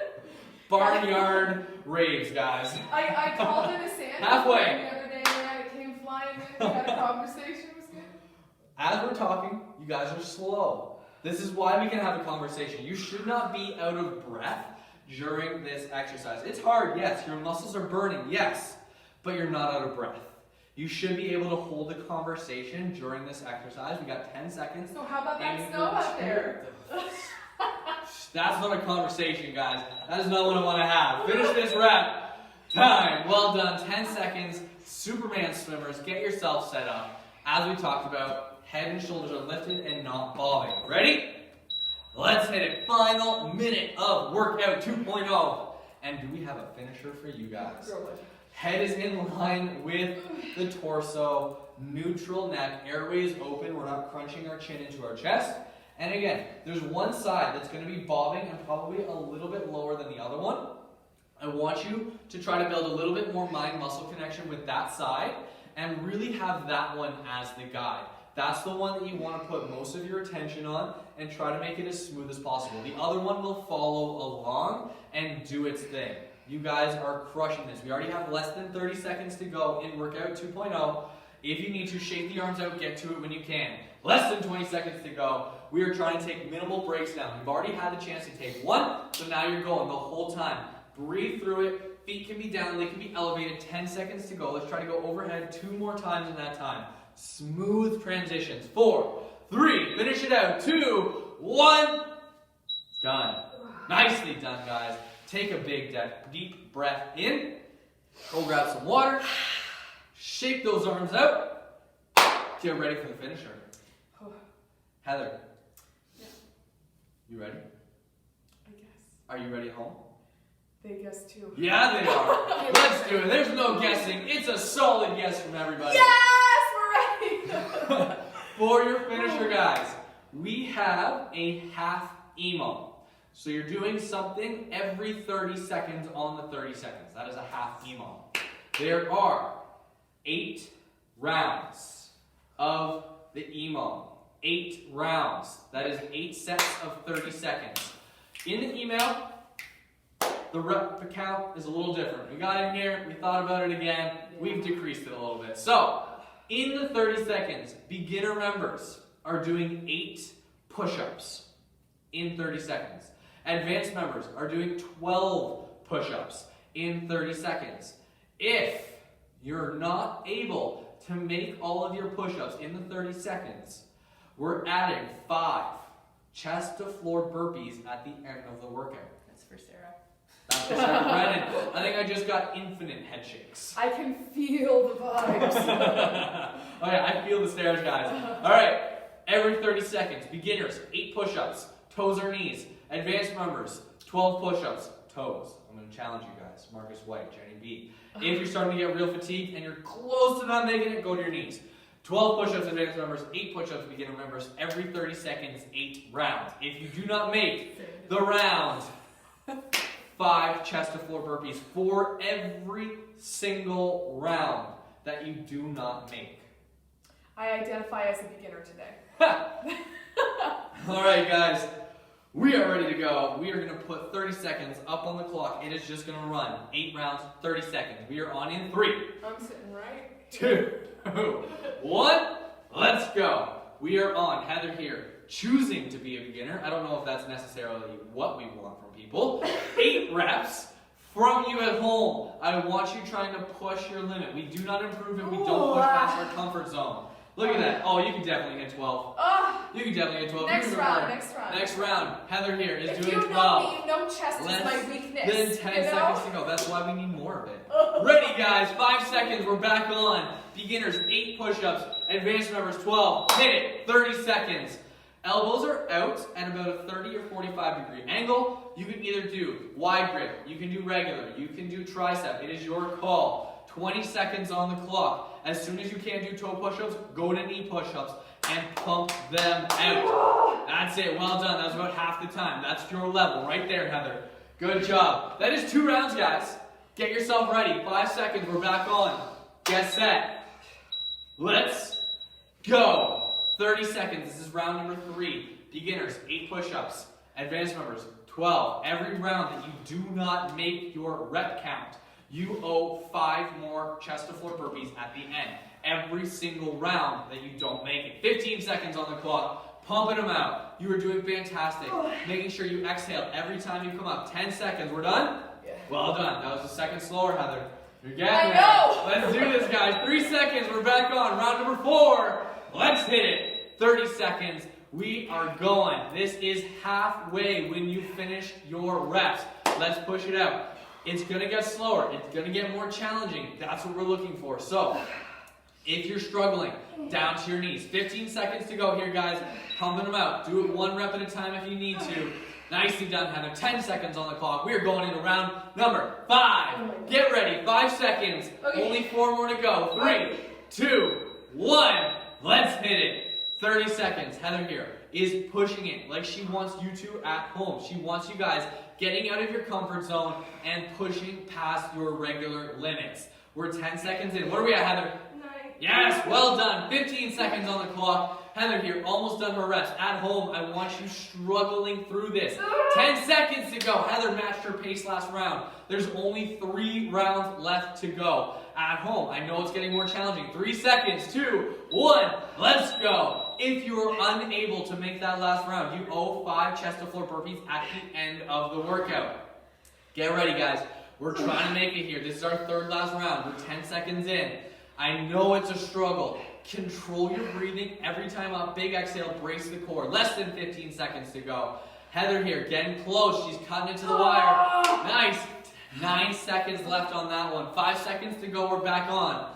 Barnyard raves, guys. I called it a sand Halfway. the other day and it came flying in. We had a conversation. It was good. As we're talking, you guys are slow. This is why we can have a conversation. You should not be out of breath during this exercise. It's hard, yes. Your muscles are burning, yes. But you're not out of breath. You should be able to hold a conversation during this exercise. We got 10 seconds. So how about that snow out there? That's not a conversation, guys. That is not what I want to have. Finish this rep. Time. Well done. 10 seconds. Superman swimmers. Get yourself set up. As we talked about, head and shoulders are lifted and not bobbing. Ready? Let's hit it. Final minute of workout 2.0. And do we have a finisher for you guys? Head is in line with the torso, neutral neck, airways open, we're not crunching our chin into our chest. And again, there's one side that's going to be bobbing and probably a little bit lower than the other one. I want you to try to build a little bit more mind-muscle connection with that side and really have that one as the guide. That's the one that you want to put most of your attention on and try to make it as smooth as possible. The other one will follow along and do its thing. You guys are crushing this. We already have less than 30 seconds to go in workout 2.0. If you need to, shake the arms out, get to it when you can. Less than 20 seconds to go. We are trying to take minimal breaks now. You've already had the chance to take one, so now you're going the whole time. Breathe through it. Feet can be down, they can be elevated. 10 seconds to go. Let's try to go overhead 2 more times in that time. Smooth transitions. 4, 3, finish it out. 2, 1. Done. Nicely done, guys. Take a big, deep breath in. Go grab some water. Shake those arms out. Get ready for the finisher. Heather. Yeah. You ready? I guess. Are you ready at home? They guess too. Yeah, they are. Let's do it. There's no guessing. It's a solid yes from everybody. Yes, we're ready. For your finisher, guys, we have a half emo. So you're doing something every 30 seconds on the 30 seconds. That is a half emo. There are 8 rounds of the emo. 8 rounds. That is 8 sets of 30 seconds. In the email, the rep count is a little different. We got in here, we thought about it again, we've decreased it a little bit. So, in the 30 seconds, beginner members are doing 8 push-ups in 30 seconds. Advanced members are doing 12 push-ups in 30 seconds. If you're not able to make all of your push-ups in the 30 seconds, we're adding 5 chest to floor burpees at the end of the workout. That's for Sarah. That's for Sarah Brennan. I think I just got infinite head shakes. I can feel the vibes. Okay, I feel the stairs, guys. All right, every 30 seconds, beginners, 8 push-ups, toes or knees. Advanced members, 12 push-ups, toes. I'm going to challenge you guys. Marcus White, Jenny B. If you're starting to get real fatigued and you're close to not making it, go to your knees. 12 push-ups, advanced members, 8 push-ups, beginner members, every 30 seconds, 8 rounds. If you do not make the round, 5 chest to floor burpees for every single round that you do not make. I identify as a beginner today. All right, guys. We are ready to go. We are going to put 30 seconds up on the clock. It is just going to run 8 rounds, 30 seconds. We are on in 3, I'm sitting right. 2, 1. Let's go. We are on. Heather here, choosing to be a beginner. I don't know if that's necessarily what we want from people. 8 reps from you at home. I want you trying to push your limit. We do not improve if we don't push past our comfort zone. Look at that. Oh, you can definitely hit 12. You can definitely hit 12. Next You round, remember, next round. Next round. Heather here is If doing you 12. know me, you know chest is Less my weakness. Then 10 you know? seconds to go. That's why we need more of it. Ready, guys. 5 seconds. We're back on. Beginners, 8 push-ups. Advanced members, 12. Hit it. 30 seconds. Elbows are out at about a 30 or 45 degree angle. You can either do wide grip. You can do regular. You can do tricep. It is your call. 20 seconds on the clock. As soon as you can't do toe push-ups, go to knee push-ups and pump them out. That's it. Well done. That was about half the time. That's your level right there, Heather. Good job. That is 2 rounds, guys. Get yourself ready. 5 seconds. We're back on. Get set. Let's go. 30 seconds. This is round number 3. Beginners, 8 push-ups. Advanced members, 12. Every round that you do not make your rep count, you owe 5 more chest to floor burpees at the end. Every single round that you don't make it. 15 seconds on the clock. Pumping them out. You are doing fantastic. Making sure you exhale every time you come up. 10 seconds. We're done? Yeah. Well done. That was a second slower, Heather. You're getting I there. know. Let's do this, guys. 3 seconds. We're back on. Round number 4. Let's hit it. 30 seconds. We are going. This is halfway when you finish your reps. Let's push it out. It's going to get slower. It's going to get more challenging. That's what we're looking for. So, if you're struggling, down to your knees. 15 seconds to go here, guys. Pumping them out. Do it 1 rep at a time if you need to. Nicely done, Heather. 10 seconds on the clock. We are going into round number 5. Get ready. 5 seconds. Okay. Only 4 more to go. 3, 2, 1. Let's hit it. 30 seconds. Heather here is pushing it like she wants you to at home. She wants you guys getting out of your comfort zone and pushing past your regular limits. We're 10 seconds in. What are we at, Heather? 9. Yes, well done. 15 seconds on the clock. Heather here, almost done her reps. At home, I want you struggling through this. 10 seconds to go. Heather matched her pace last round. There's only 3 rounds left to go. At home, I know it's getting more challenging. 3 seconds, 2, 1, let's go. If you are unable to make that last round, you owe 5 chest to floor burpees at the end of the workout. Get ready, guys. We're trying to make it here. This is our 3rd last round. We're 10 seconds in. I know it's a struggle. Control your breathing every time up. Big exhale, brace the core. Less than 15 seconds to go. Heather here, getting close. She's cutting into the wire. Nice. 9 seconds left on that one. 5 seconds to go. We're back on.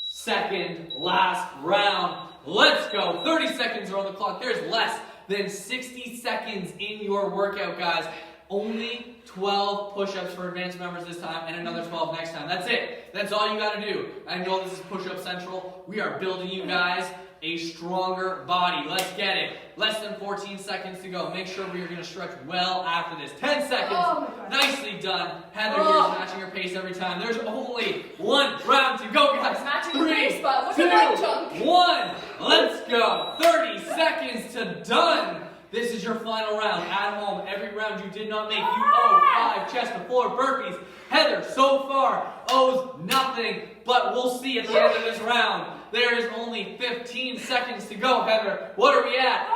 2nd last round. Let's go. 30 seconds are on the clock. There's less than 60 seconds in your workout, guys. Only 12 push-ups for advanced members this time and another 12 next time. That's it. That's all you got to do. I know this is Push-Up Central. We are building you guys a stronger body. Let's get it. Less than 14 seconds to go. Make sure we are going to stretch well after this. 10 seconds. Oh my God. Nicely done. Heather here is matching your pace every time. There's only 1 round to go, guys. Matching your 3, pace, but look 2, at that junk. 1. Let's go. 30 seconds to done. This is your final round. At home, every round you did not make, you owe 5 chest to floor burpees. Heather, so far, owes nothing, but we'll see at the end of this round. There is only 15 seconds to go, Heather. What are we at?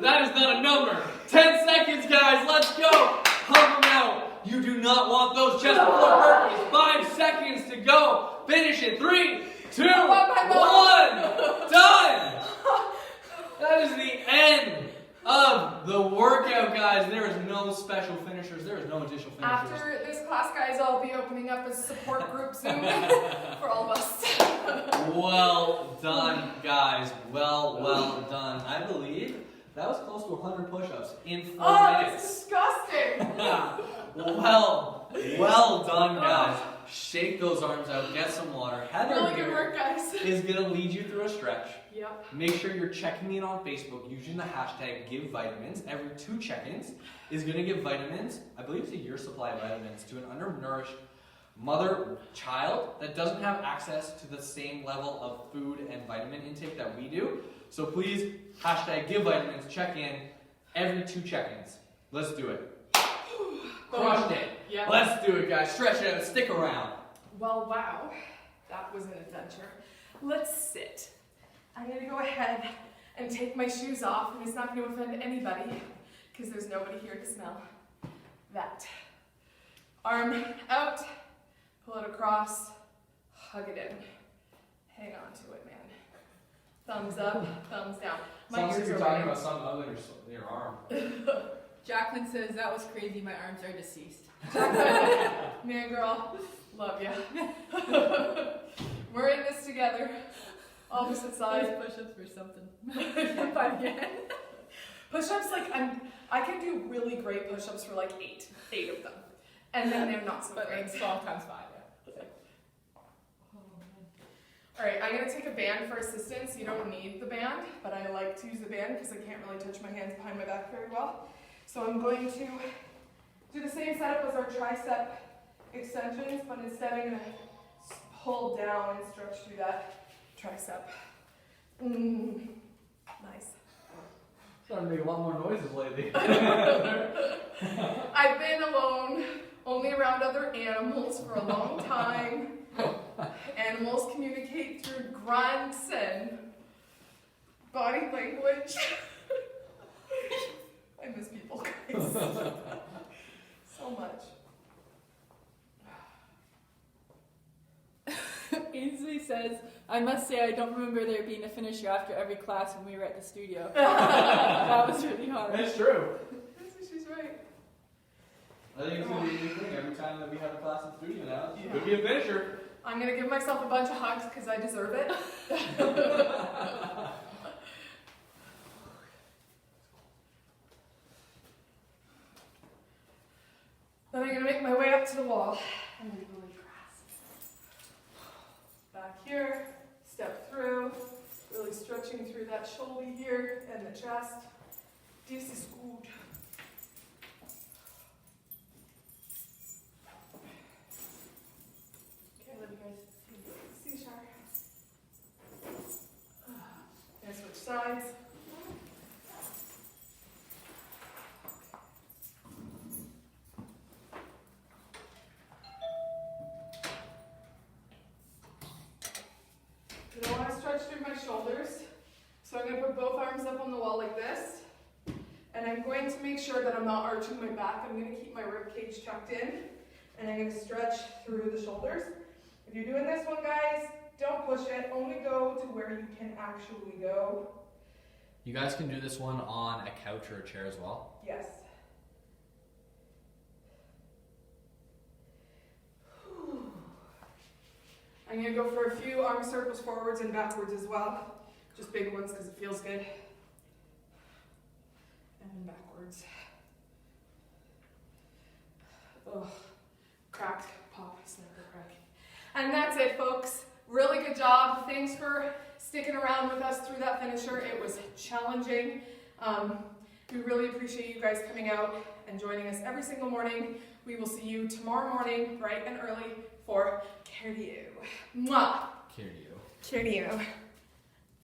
That is not a number. 10 seconds, guys. Let's go. Pump them out. You do not want those chest to floor burpees. 5 seconds to go. Finish it. 3, 2, 1. Done. That is the end of the workout, guys. There is no special finishers. There is no additional finishers. After this class, guys, I'll be opening up a support group soon for all of us. Well done, guys. Well done. I believe that was close to 100 push-ups in 4 That's minutes. disgusting. well done, guys. Shake those arms out. Get some water. Heather Really good here work, guys. is going to lead you through a stretch. Yep. Make sure you're checking in on Facebook using the hashtag #GiveVitamins. Every 2 check-ins is going to give vitamins, I believe it's a year's supply of vitamins, to an undernourished mother-child that doesn't have access to the same level of food and vitamin intake that we do. So please, hashtag give vitamins, check in every 2 check-ins. Let's do it. Crushed it. Yeah. Let's do it, guys. Stretch it out. Stick around. Well, wow. That was an adventure. Let's sit. I'm going to go ahead and take my shoes off, and it's not going to offend anybody because there's nobody here to smell that. Arm out, pull it across, hug it in. Hang on to it, man. Thumbs up, thumbs down. My Sounds like ears you're are talking ringing. about something other than your arm. Jacqueline says, that was crazy, my arms are deceased. Man, girl, love ya. We're in this together. Opposite sides. Push-ups for something. But again. Push-ups, like, I can do really great push-ups for like 8 of them. And then they're not so But great. like 12 times 5, yeah. Alright, I'm gonna take a band for assistance. You don't need the band, but I like to use the band because I can't really touch my hands behind my back very well. So I'm going to do the same setup as our tricep extensions, but instead I'm gonna pull down and stretch through that tricep. Nice. Starting to make a lot more noises lately. I've been alone, only around other animals for a long time. Animals communicate through grunts and body language. I miss people, guys. So much. Ainsley says, I must say I don't remember there being a finisher after every class when we were at the studio. That was really hard. It's true. She's right. I think it's going to be a new thing every time that we have a class in the studio now. It could be a finisher. I'm gonna give myself a bunch of hugs because I deserve it. Then I'm gonna make my way up to the wall. I'm gonna really grasp. Back here, step through, really stretching through that shoulder here and the chest. This is good. Okay, let me guys see Shar. Gonna switch sides. I don't want to stretch through my shoulders, so I'm going to put both arms up on the wall like this, and I'm going to make sure that I'm not arching my back. I'm going to keep my rib cage tucked in, and I'm going to stretch through the shoulders. If you're doing this one, guys, don't push it. Only go to where you can actually go. You guys can do this one on a couch or a chair as well. Yes. I'm going to go for a few arm circles forwards and backwards as well. Just big ones because it feels good. And backwards. Ugh. Crack, pop, snap, crack. And that's it, folks. Really good job. Thanks for sticking around with us through that finisher. It was challenging. We really appreciate you guys coming out and joining us every single morning. We will see you tomorrow morning, bright and early, for cardio. Mwah! Cardio. Cardio.